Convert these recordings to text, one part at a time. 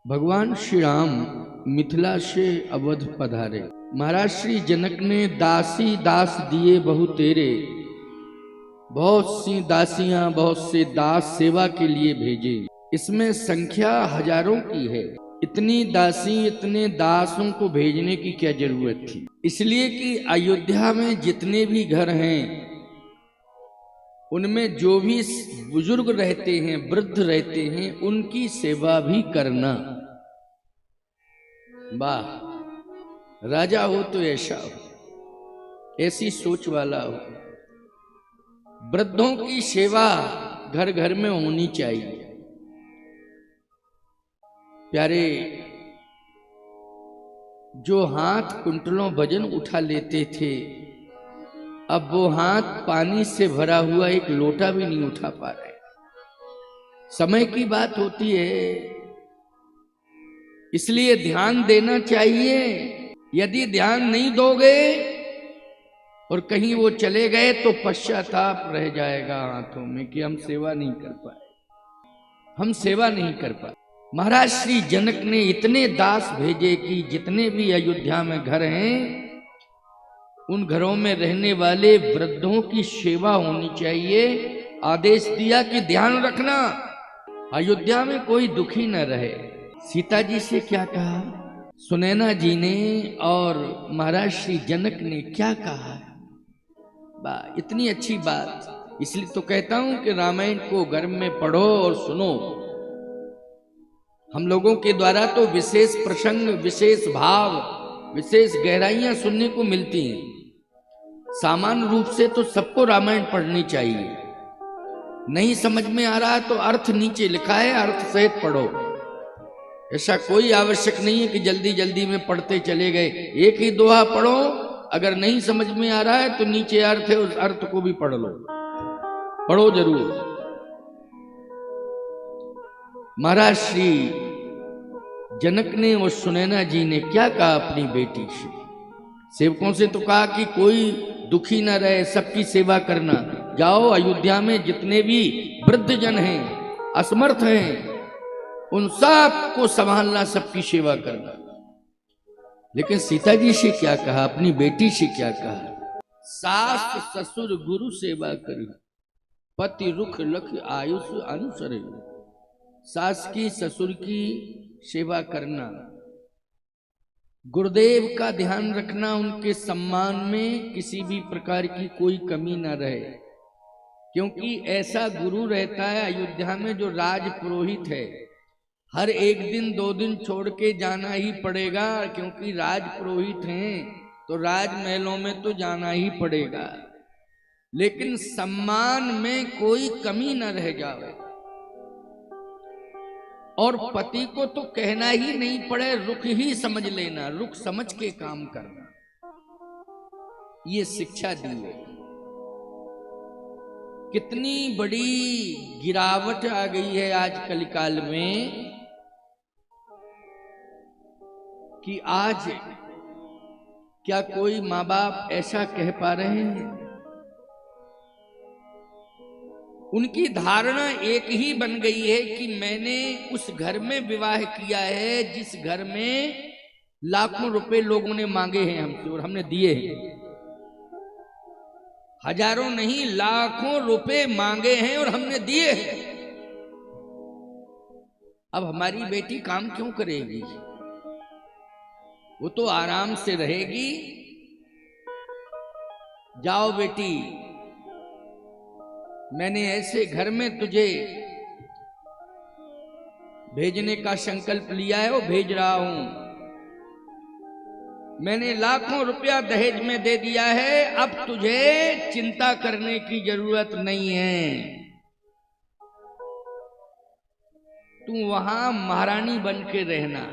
भगवान श्री राम मिथिला से अवध पधारे। महाराज श्री जनक ने दासी दास दिए बहु तेरे, बहुत सी दासियां बहुत से दास सेवा के लिए भेजे। इसमें संख्या हजारों की है। इतनी दासी इतने दासों को भेजने की क्या जरूरत थी? इसलिए कि अयोध्या में जितने भी घर हैं उनमें जो भी बुजुर्ग रहते हैं, वृद्ध रहते हैं, उनकी सेवा भी करना। वाह, राजा हो तो ऐसा हो, ऐसी सोच वाला हो। वृद्धों की सेवा घर घर में होनी चाहिए। प्यारे, जो हाथ कुंटलों वजन उठा लेते थे, अब वो हाथ पानी से भरा हुआ एक लोटा भी नहीं उठा पा रहे। समय की बात होती है, इसलिए ध्यान देना चाहिए। यदि ध्यान नहीं दोगे और कहीं वो चले गए तो पश्चाताप रह जाएगा हाथों में कि हम सेवा नहीं कर पाए, हम सेवा नहीं कर पाए। महाराज श्री जनक ने इतने दास भेजे कि जितने भी अयोध्या में घर हैं उन घरों में रहने वाले वृद्धों की सेवा होनी चाहिए। आदेश दिया कि ध्यान रखना, अयोध्या में कोई दुखी न रहे। सीता जी से क्या कहा सुनैना जी ने और महाराज श्री जनक ने क्या कहा? इतनी अच्छी बात। इसलिए तो कहता हूं कि रामायण को घर में पढ़ो और सुनो। हम लोगों के द्वारा तो विशेष प्रसंग, विशेष भाव, विशेष गहराइयां सुनने को मिलती हैं। सामान्य रूप से तो सबको रामायण पढ़नी चाहिए। नहीं समझ में आ रहा तो अर्थ नीचे लिखा है, अर्थ सहित पढ़ो। ऐसा कोई आवश्यक नहीं है कि जल्दी जल्दी में पढ़ते चले गए। एक ही दोहा पढ़ो, अगर नहीं समझ में आ रहा है तो नीचे अर्थ है, उस अर्थ को भी पढ़ लो, पढ़ो जरूर। महाराज श्री जनक ने और सुनैना जी ने क्या कहा अपनी बेटी से? सेवकों से तो कहा कि कोई दुखी न रहे, सबकी सेवा करना। जाओ, अयोध्या में जितने भी वृद्ध जन हैं, असमर्थ हैं, उन सब को संभालना, सबकी सेवा करना। लेकिन सीता जी से क्या कहा, अपनी बेटी से क्या कहा? सास ससुर गुरु सेवा करी, पति रुख लख आयुष अनुसरे। सास की, ससुर की सेवा करना, गुरुदेव का ध्यान रखना, उनके सम्मान में किसी भी प्रकार की कोई कमी ना रहे। क्योंकि ऐसा गुरु रहता है अयोध्या में जो राज पुरोहित है, हर एक दिन 2 दिन छोड़ के जाना ही पड़ेगा। क्योंकि राज पुरोहित हैं तो राजमहलों में तो जाना ही पड़ेगा, लेकिन सम्मान में कोई कमी न रह जाए। और पति को तो कहना ही नहीं पड़े, रुख ही समझ लेना, रुख समझ के काम करना, ये शिक्षा दी है। कितनी बड़ी गिरावट आ गई है आज कलिकाल में कि आज क्या कोई माँ बाप ऐसा कह पा रहे हैं? उनकी धारणा एक ही बन गई है कि मैंने उस घर में विवाह किया है जिस घर में लाखों रुपए लोगों ने मांगे हैं हमसे और हमने दिए हैं। हजारों नहीं, लाखों रुपए मांगे हैं और हमने दिए हैं। अब हमारी बेटी काम क्यों करेगी? वो तो आराम से रहेगी। जाओ बेटी, मैंने ऐसे घर में तुझे भेजने का संकल्प लिया है, वो भेज रहा हूं। मैंने लाखों रुपया दहेज में दे दिया है, अब तुझे चिंता करने की जरूरत नहीं है। तू वहां महारानी बन के रहना।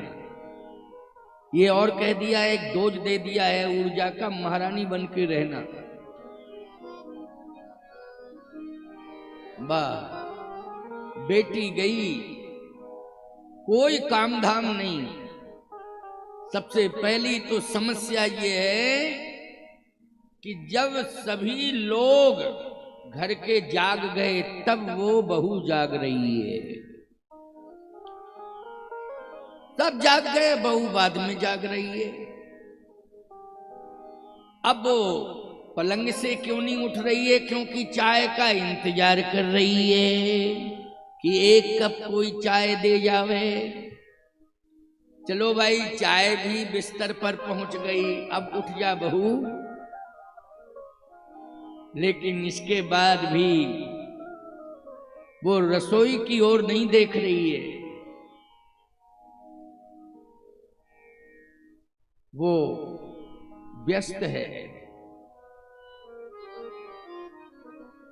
ये और कह दिया है, एक डोज दे दिया है ऊर्जा का, महारानी बन के रहना। वाह, बेटी गई, कोई काम धाम नहीं। सबसे पहली तो समस्या ये है कि जब सभी लोग घर के जाग गए तब वो बहू जाग रही है। सब जाग गए, बहू बाद में जाग रही है। अब वो पलंग से क्यों नहीं उठ रही है? क्योंकि चाय का इंतजार कर रही है कि एक कप कोई चाय दे जावे। चलो भाई, चाय भी बिस्तर पर पहुंच गई, अब उठ जा बहू। लेकिन इसके बाद भी वो रसोई की ओर नहीं देख रही है, वो व्यस्त है,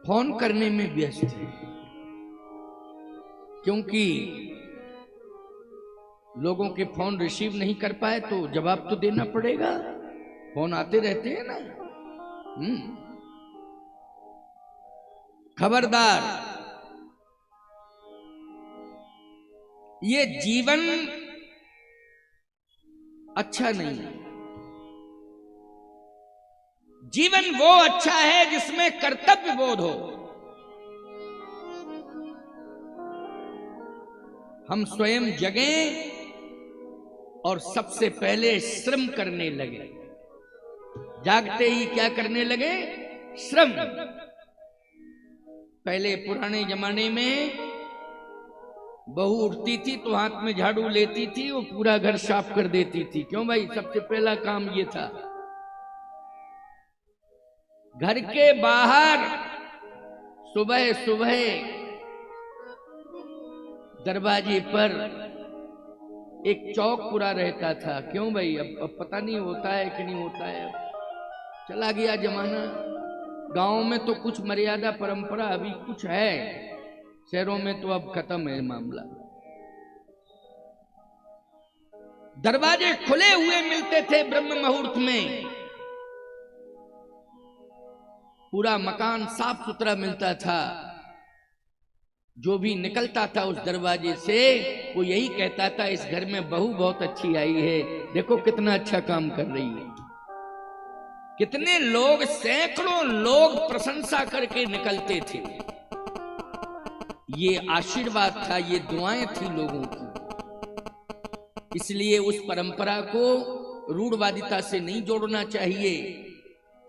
फोन करने में व्यस्त है। क्योंकि लोगों के फोन रिसीव नहीं कर पाए तो जवाब तो देना पड़ेगा, फोन आते रहते हैं ना। खबरदार, ये जीवन अच्छा नहीं है। जीवन वो अच्छा है जिसमें कर्तव्य बोध हो। हम स्वयं जगें और सबसे पहले श्रम करने लगे। जागते ही क्या करने लगे? श्रम। पहले पुराने जमाने में बहू उठती थी तो हाथ में झाड़ू लेती थी, वो पूरा घर साफ कर देती थी। क्यों भाई? सबसे पहला काम ये था। घर के बाहर सुबह सुबह दरवाजे पर एक चौक पूरा रहता था। क्यों भाई? अब पता नहीं होता है कि नहीं होता है, चला गया जमाना। गांव में तो कुछ मर्यादा परंपरा अभी कुछ है, शहरों में तो अब खत्म है मामला। दरवाजे खुले हुए मिलते थे ब्रह्म मुहूर्त में, पूरा मकान साफ सुथरा मिलता था। जो भी निकलता था उस दरवाजे से वो यही कहता था, इस घर में बहू बहुत अच्छी आई है, देखो कितना अच्छा काम कर रही है। कितने लोग, सैकड़ों लोग प्रशंसा करके निकलते थे। ये आशीर्वाद था, ये दुआएं थी लोगों की। इसलिए उस परंपरा को रूढ़वादिता से नहीं जोड़ना चाहिए।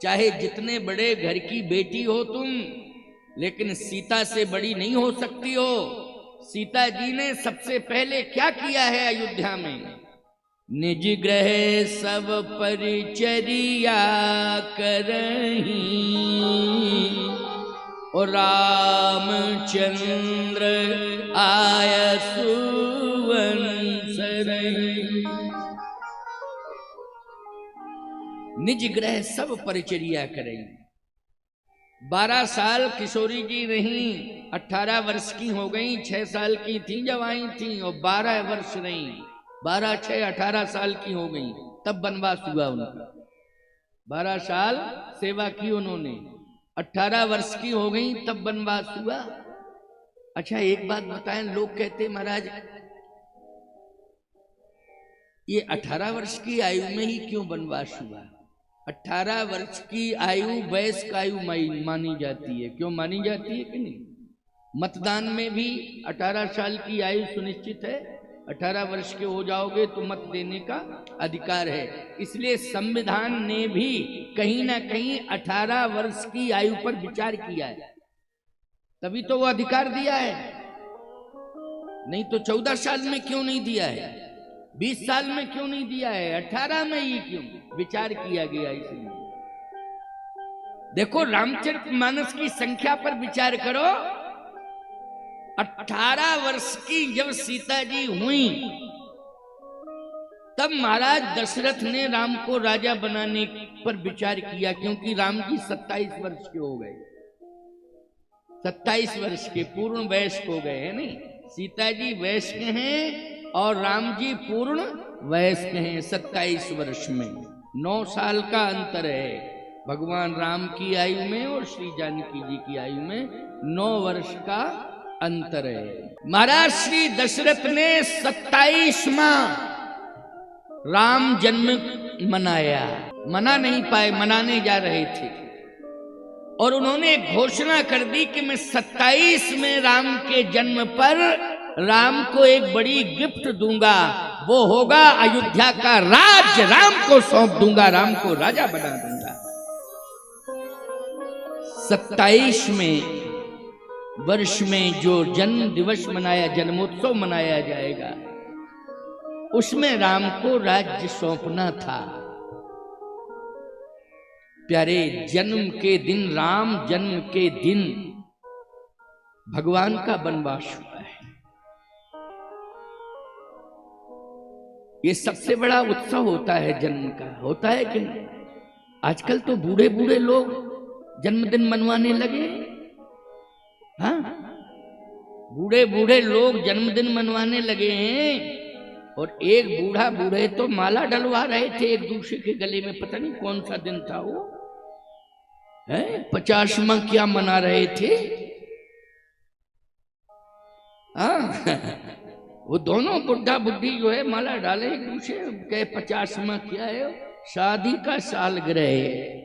चाहे जितने बड़े घर की बेटी हो तुम, लेकिन सीता से बड़ी नहीं हो सकती हो। सीता जी ने सबसे पहले क्या किया है अयोध्या में? निज ग्रह सब परिचर्या करही और रामचंद्र आय सुवंसरहि। निज ग्रह सब परिचर्या करें। 12 साल किशोरी जी रही, 18 वर्ष की हो गई। 6 साल की थी जब आई थी, और 12 वर्ष रही। 12, 6, 18 साल की हो गई, तब वनवास हुआ उनका। 12 साल सेवा की उन्होंने, 18 वर्ष की हो गई तब वनवास हुआ। अच्छा एक बात बताएं, लोग कहते महाराज ये 18 वर्ष की आयु में ही क्यों वनवास हुआ? 18 वर्ष की आयु वयस्क आयु मानी जाती है। क्यों मानी जाती है कि नहीं? मतदान में भी 18 साल की आयु सुनिश्चित है। 18 वर्ष के हो जाओगे तो मत देने का अधिकार है। इसलिए संविधान ने भी कहीं ना कहीं 18 वर्ष की आयु पर विचार किया है, तभी तो वो अधिकार दिया है। नहीं तो 14 साल में क्यों नहीं दिया है? 20 साल में क्यों नहीं दिया है? 18 में ही क्यों विचार किया गया? इसलिए देखो, रामचरितमानस की संख्या पर विचार करो। 18 वर्ष की जब सीता जी हुई, तब महाराज दशरथ ने राम को राजा बनाने पर विचार किया, क्योंकि राम जी 27 वर्ष के हो गए। 27 वर्ष के पूर्ण वयस्क हो गए हैं। नहीं, सीता जी वयस्क हैं और राम जी पूर्ण वयस्क हैं। 27 वर्ष में 9 साल का अंतर है भगवान राम की आयु में और श्री जानकी जी की आयु में 9 वर्ष का अंतर है। महाराज श्री दशरथ ने 27वां राम जन्म मनाया। मना नहीं पाए, मनाने जा रहे थे, और उन्होंने घोषणा कर दी कि मैं 27 में राम के जन्म पर राम को एक बड़ी गिफ्ट दूंगा, वो होगा अयोध्या का राज्य राम को सौंप दूंगा, राम को राजा बना दूंगा। 27वें वर्ष में जो जन्म दिवस मनाया, जन्मोत्सव मनाया जाएगा, उसमें राम को राज्य सौंपना था। प्यारे, जन्म के दिन, राम जन्म के दिन भगवान का वनवास हुआ है। ये सबसे बड़ा उत्सव होता है जन्म का, होता है कि नहीं? आजकल तो बूढ़े बूढ़े लोग जन्मदिन मनवाने लगे। हाँ, बूढ़े बूढ़े लोग जन्मदिन मनवाने लगे हैं। और एक बूढ़ा बूढ़े तो माला डलवा रहे थे एक दूसरे के गले में, पता नहीं कौन सा दिन था वो, है 50वां क्या मना रहे थे। वो दोनों बुढ़ा बुढ़ी जो है माला डाले एक दूसरे के, 50वां क्या है, शादी का सालगिरह है।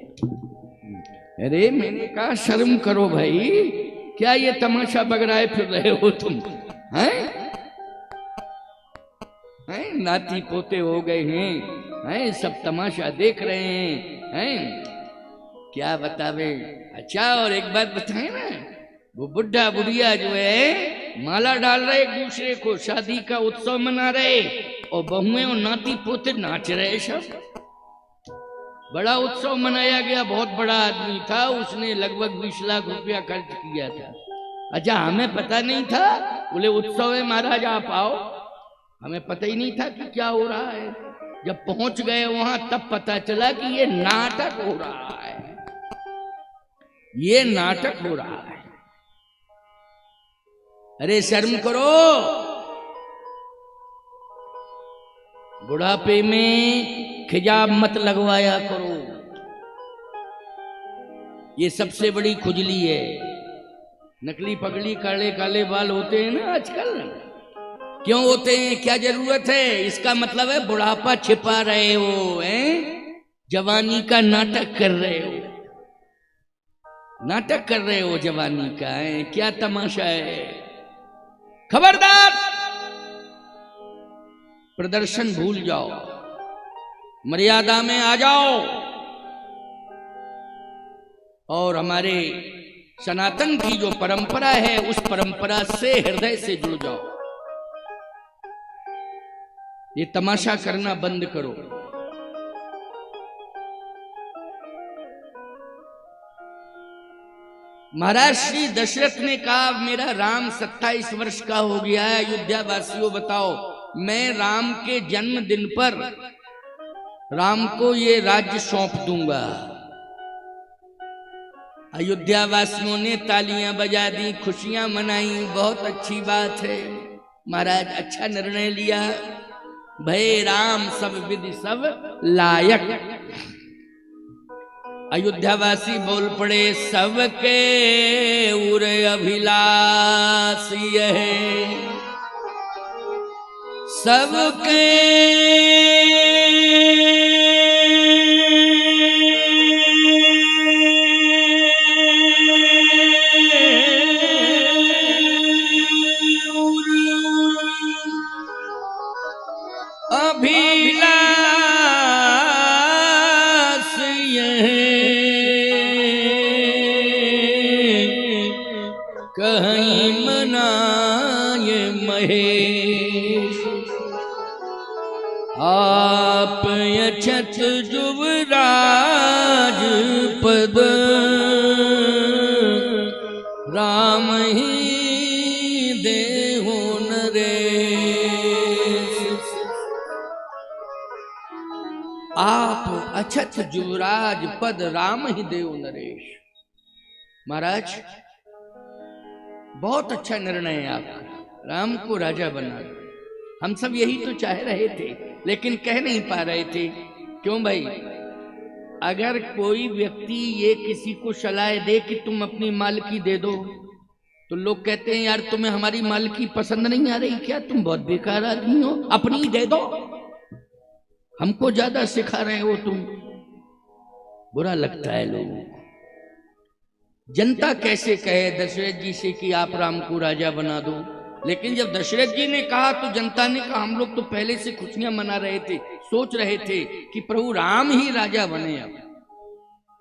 अरे मैंने कहा शर्म करो भाई, क्या ये तमाशा बगराए फिर रहे हो तुम? हैं? नाती पोते हो गए हैं, सब तमाशा देख रहे हैं, क्या बतावे। अच्छा, और एक बात बताए ना, वो बुढ़ा बुढ़िया जो है माला डाल रहे एक दूसरे को, शादी का उत्सव मना रहे, और बहुएं और नाती पोते नाच रहे सब। बड़ा उत्सव मनाया गया, बहुत बड़ा आदमी था, उसने लगभग 20 लाख रुपया खर्च किया था। अच्छा, हमें पता नहीं था, बोले उत्सव है महाराज आप आओ, हमें पता ही नहीं था कि क्या हो रहा है। जब पहुंच गए वहां तब पता चला कि ये नाटक हो रहा है, ये नाटक हो रहा है। अरे शर्म करो, बुढ़ापे में खिजाब मत लगवाया करो, ये सबसे बड़ी खुजली है। नकली पगड़ी, काले काले बाल होते हैं ना आजकल, क्यों होते हैं, क्या जरूरत है? इसका मतलब है बुढ़ापा छिपा रहे हो, हैं? जवानी का नाटक कर रहे हो, नाटक कर रहे हो जवानी का, है? क्या तमाशा है? खबरदार, प्रदर्शन भूल जाओ, मर्यादा में आ जाओ, और हमारे सनातन की जो परंपरा है उस परंपरा से हृदय से जुड़ जाओ। ये तमाशा करना बंद करो। महाराज श्री दशरथ ने कहा, मेरा राम 27 वर्ष का हो गया है, अयोध्या वासियों बताओ, मैं राम के जन्मदिन पर राम को ये राज्य सौंप दूंगा। अयोध्या वासियों ने तालियां बजा दी, खुशियां मनाई, बहुत अच्छी बात है महाराज, अच्छा निर्णय लिया, भय राम सब विधि सब लायक। अयोध्यावासी बोल पड़े, सबके उर अभिलाष है, सबके कहीं मनाए महेश, आप यछत जुवराज पद, राम ही देहो नरेश। आप अछत जुवराज पद, राम ही देव नरेश। महाराज बहुत अच्छा निर्णय है आपका, राम को राजा बना। हम सब यही तो चाह रहे थे, लेकिन कह नहीं पा रहे थे। क्यों भाई? अगर कोई व्यक्ति ये किसी को सलाह दे कि तुम अपनी मालकी दे दो, तो लोग कहते हैं यार तुम्हें हमारी मालकी पसंद नहीं आ रही क्या, तुम बहुत बेकार आदमी हो, अपनी दे दो, हमको ज्यादा सिखा रहे हो तुम। बुरा लगता है लोगों को। जनता कैसे कहे दशरथ जी से कि आप राम को राजा बना दो, लेकिन जब दशरथ जी ने कहा तो जनता ने कहा हम लोग तो पहले से खुशियां मना रहे थे, सोच रहे थे कि प्रभु राम ही राजा बने। अब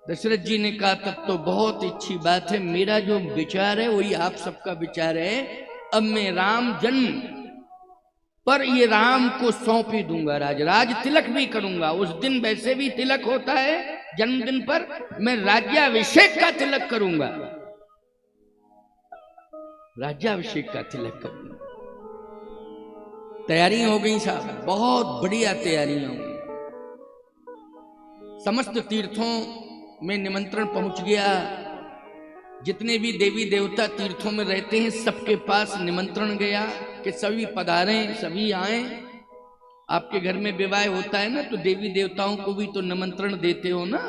दशरथ जी ने कहा तब तो बहुत अच्छी बात है, मेरा जो विचार है वही आप सबका विचार है। अब मैं राम जन्म पर ये राम को सौंप ही दूंगा, राज तिलक भी करूंगा। उस दिन वैसे भी तिलक होता है जन्मदिन पर, मैं राज्याभिषेक का तिलक करूंगा, राज्याभिषेक का तिलक करूंगा। तैयारी हो गई साहब, बहुत बढ़िया तैयारियां हो गई। समस्त तीर्थों में निमंत्रण पहुंच गया। जितने भी देवी देवता तीर्थों में रहते हैं सबके पास निमंत्रण गया कि सभी पधारें, सभी आए। आपके घर में विवाह होता है ना तो देवी देवताओं को भी तो निमंत्रण देते हो ना।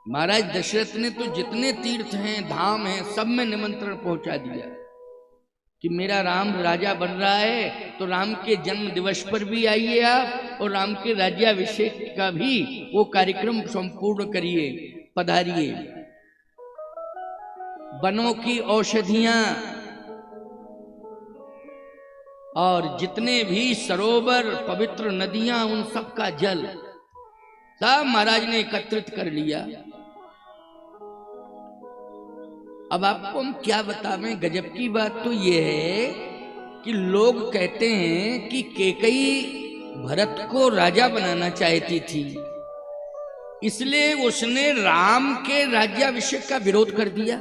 महाराज दशरथ ने तो जितने तीर्थ हैं, धाम हैं, सब में निमंत्रण पहुंचा दिया कि मेरा राम राजा बन रहा है तो राम के जन्म दिवस पर भी आइए आप, और राम के राज्याभिषेक का भी वो कार्यक्रम संपूर्ण करिए, पधारिए। वनों की औषधियां और जितने भी सरोवर, पवित्र नदियां, उन सब का जल सब महाराज ने एकत्रित कर लिया। अब आपको हम क्या बतावें, गजब की बात तो यह है कि लोग कहते हैं कि कैकेयी भरत को राजा बनाना चाहती थी, इसलिए उसने राम के राज्याभिषेक का विरोध कर दिया।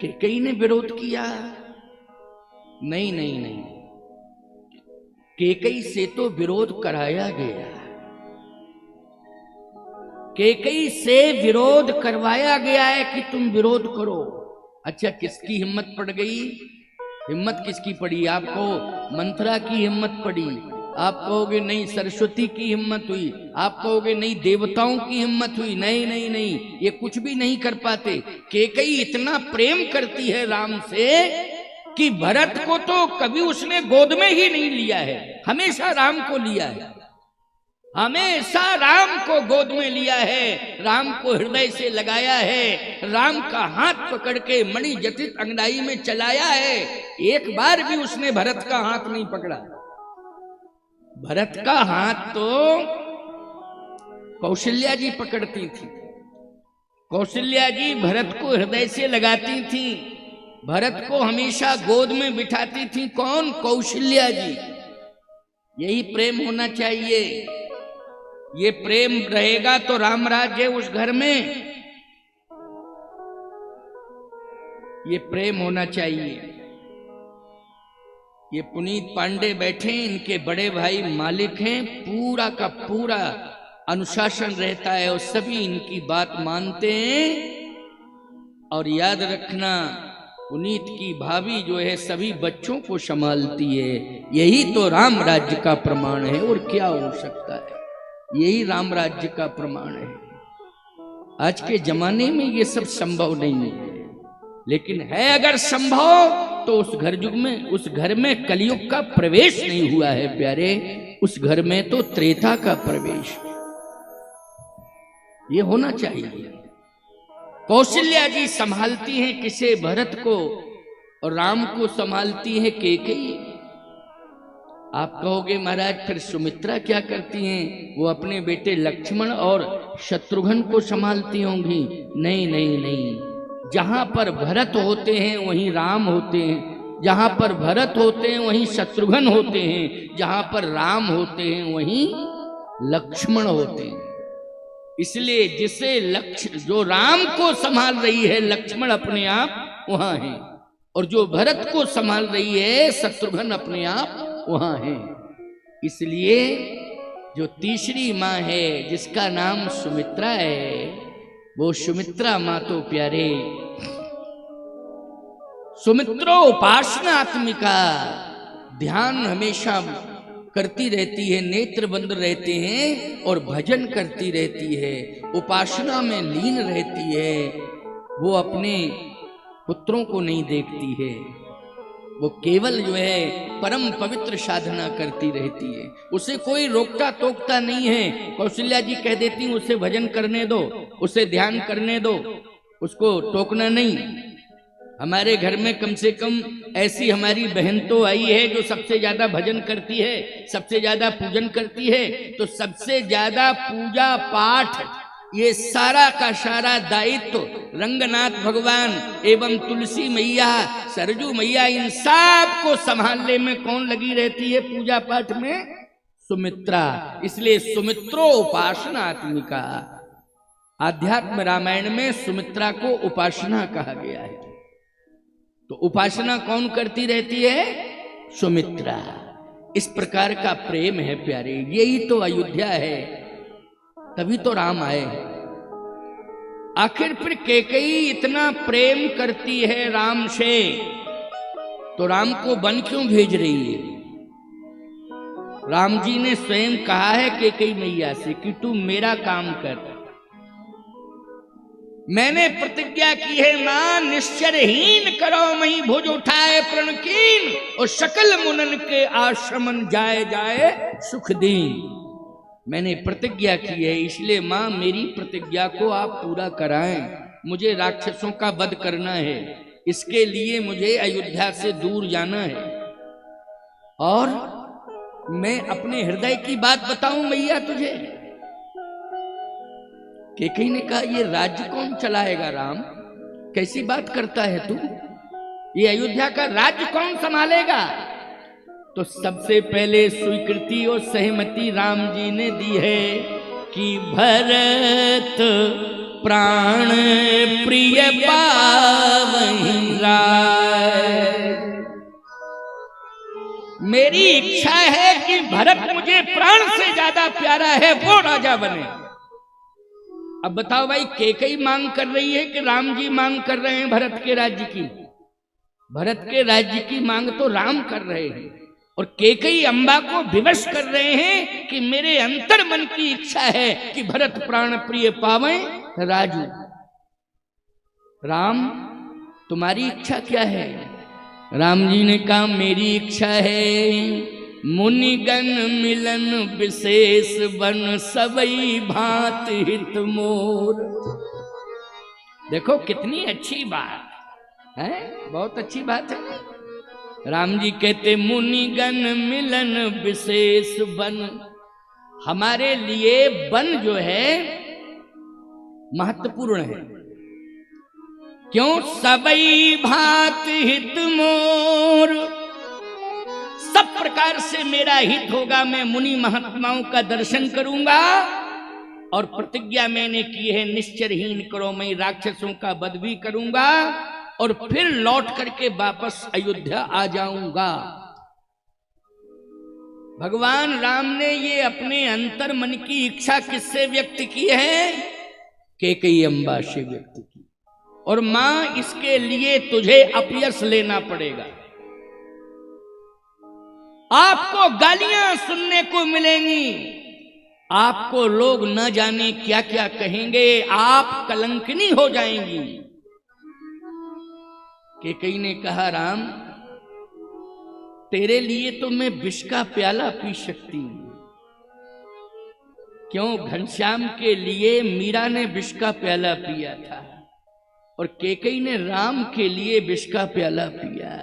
कैकेयी ने विरोध किया? नहीं नहीं नहीं, कैकेयी से तो विरोध कराया गया, कैकेयी से विरोध करवाया गया है कि तुम विरोध करो। अच्छा, किसकी हिम्मत पड़ गई? हिम्मत किसकी पड़ी? आपको मंथरा की हिम्मत पड़ी, आप कहोगे नहीं सरस्वती की हिम्मत हुई, आप कहोगे नहीं देवताओं की हिम्मत हुई। नहीं नहीं नहीं, ये कुछ भी नहीं कर पाते। कैकेयी इतना प्रेम करती है राम से कि भरत को तो कभी उसने गोद में ही नहीं लिया है, हमेशा राम को लिया है, हमेशा राम को गोद में लिया है, राम को हृदय से लगाया है, राम का हाथ पकड़ के मणि जटित अंगड़ाई में चलाया है। एक बार भी उसने भरत का हाथ नहीं पकड़ा। भरत का हाथ तो कौशल्या जी पकड़ती थी, कौशल्या जी भरत को हृदय से लगाती थी, भरत को हमेशा गोद में बिठाती थी। कौन? कौशल्या जी। यही प्रेम होना चाहिए। ये प्रेम रहेगा तो राम राज्य उस घर में, ये प्रेम होना चाहिए। ये पुनीत पांडे बैठे, इनके बड़े भाई मालिक हैं, पूरा का पूरा अनुशासन रहता है और सभी इनकी बात मानते हैं। और याद रखना, पुनीत की भाभी जो है सभी बच्चों को संभालती है। यही तो राम राज्य का प्रमाण है, और क्या हो सकता है? यही राम राज्य का प्रमाण है। आज के जमाने में ये सब संभव नहीं है, लेकिन है अगर संभव तो उस घर में कलयुग का प्रवेश नहीं हुआ है प्यारे, उस घर में तो त्रेता का प्रवेश। ये होना चाहिए। कौशल्या जी संभालती हैं किसे? भरत को, और राम को संभालती है कैकेयी। आप कहोगे महाराज फिर सुमित्रा क्या करती हैं? वो अपने बेटे लक्ष्मण और शत्रुघ्न को संभालती होंगी। नहीं नहीं नहीं, जहां पर भरत होते हैं वहीं राम होते हैं, जहां पर भरत होते हैं वहीं शत्रुघ्न होते हैं, जहां पर राम होते हैं वहीं लक्ष्मण होते हैं। इसलिए जिसे जो राम को संभाल रही है लक्ष्मण अपने आप वहां है, और जो भरत को संभाल रही है शत्रुघ्न अपने आप वहां है। इसलिए जो तीसरी माँ है जिसका नाम सुमित्रा है, वो सुमित्रा माँ तो प्यारे सुमित्रो उपासनात्मिका, ध्यान हमेशा करती रहती है, नेत्र बंद रहते हैं और भजन करती रहती है, उपासना में लीन रहती है। वो अपने पुत्रों को नहीं देखती है, वो केवल जो है परम पवित्र साधना करती रहती है। उसे कोई रोकता टोकता नहीं है। कौशल्या जी कह देती हैं उसे भजन करने दो, उसे ध्यान करने दो, उसको टोकना नहीं। हमारे घर में कम से कम ऐसी हमारी बहन तो आई है जो सबसे ज्यादा भजन करती है, सबसे ज्यादा पूजन करती है। तो सबसे ज्यादा पूजा पाठ ये सारा का सारा दायित्व रंगनाथ भगवान एवं तुलसी मैया, सरजू मैया, इन सब को संभालने में कौन लगी रहती है पूजा पाठ में? सुमित्रा। इसलिए सुमित्रो उपासनात्मिका। आध्यात्म रामायण में सुमित्रा को उपासना कहा गया है। तो उपासना कौन करती रहती है? सुमित्रा। इस प्रकार का प्रेम है प्यारे, यही तो अयोध्या है, तभी तो राम आए। आखिर फिर कैकेयी इतना प्रेम करती है राम से, तो राम को वन क्यों भेज रही है? राम जी ने स्वयं कहा है कैकेयी मैया से कि तू मेरा काम कर। मैंने प्रतिज्ञा की है मां, निश्चरहीन करो मही भुज उठाए प्रणकीन, और सकल मुनन के आश्रमन जाए जाए सुख दीन। मैंने प्रतिज्ञा की है, इसलिए मां मेरी प्रतिज्ञा को आप पूरा कराएं। मुझे राक्षसों का वध करना है, इसके लिए मुझे अयोध्या से दूर जाना है। और मैं अपने हृदय की बात बताऊं मैया तुझे? कैकेयी ने कहा ये राज्य कौन चलाएगा राम? कैसी बात करता है तू? ये अयोध्या का राज्य कौन संभालेगा? तो सबसे पहले स्वीकृति और सहमति राम जी ने दी है कि भरत प्राण प्रिय पावहीं राय। मेरी इच्छा है कि भरत मुझे प्राण से ज्यादा प्यारा है, वो राजा बने। अब बताओ भाई, कैकेयी मांग कर रही है कि राम जी मांग कर रहे हैं भरत के राज्य की? भरत के राज्य की मांग तो राम कर रहे हैं, और कैकेयी अम्बा को विवश कर रहे हैं कि मेरे अंतर मन की इच्छा है कि भरत प्राण प्रिय पावे राजू। राम तुम्हारी इच्छा क्या है? राम जी ने कहा मेरी इच्छा है मुनिगण मिलन विशेष बन सबई भांत हित मोर। देखो कितनी अच्छी बात है, बहुत अच्छी बात है। राम जी कहते मुनिगण मिलन विशेष बन। हमारे लिए वन जो है महत्वपूर्ण है। क्यों? सबई भांत हित मोर, सब प्रकार से मेरा हित होगा। मैं मुनि महात्माओं का दर्शन करूंगा, और प्रतिज्ञा मैंने की है निश्चरहीन करो मैं राक्षसों का वध भी करूंगा, और फिर लौट करके वापस अयोध्या आ जाऊंगा। भगवान राम ने ये अपने अंतर मन की इच्छा किससे व्यक्त की है? कैकेयी अम्बा से व्यक्त की। और मां इसके लिए तुझे अपयश लेना पड़ेगा। आपको गालियां सुनने को मिलेंगी, आपको लोग न जाने क्या क्या कहेंगे, आप कलंकिनी हो जाएंगी। कैकेयी ने कहा राम तेरे लिए तो मैं विष का प्याला पी सकती हूं। क्यों? घनश्याम के लिए मीरा ने विष का प्याला पिया था, और कैकेयी ने राम के लिए विष का प्याला पिया।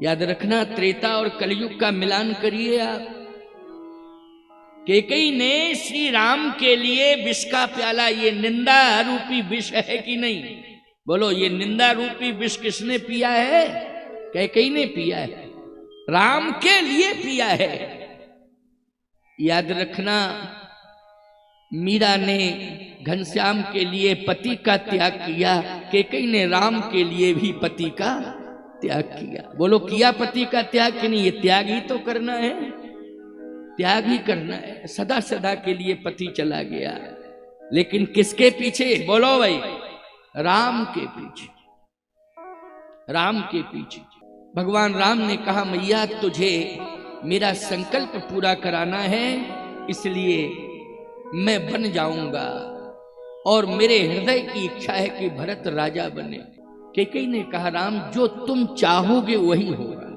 याद रखना, त्रेता और कलयुग का मिलान करिए आप। कैकेयी ने श्री राम के लिए विष का प्याला, ये निंदा रूपी विष है कि नहीं? बोलो, ये निंदा रूपी विष किसने पिया है? कैकेयी ने पिया है, राम के लिए पिया है। याद रखना, मीरा ने घनश्याम के लिए पति का त्याग किया, कैकेयी ने राम के लिए भी पति का त्याग किया। बोलो, किया पति का त्याग कि नहीं? ये त्याग ही तो करना है, त्याग ही करना है। सदा सदा के लिए पति चला गया, लेकिन किसके पीछे? बोलो भाई, राम के पीछे, राम के पीछे। भगवान राम ने कहा मैया तुझे मेरा संकल्प पूरा कराना है, इसलिए मैं बन जाऊंगा, और मेरे हृदय की इच्छा है कि भरत राजा बने। कैकेयी ने कहा राम जो तुम चाहोगे वही होगा।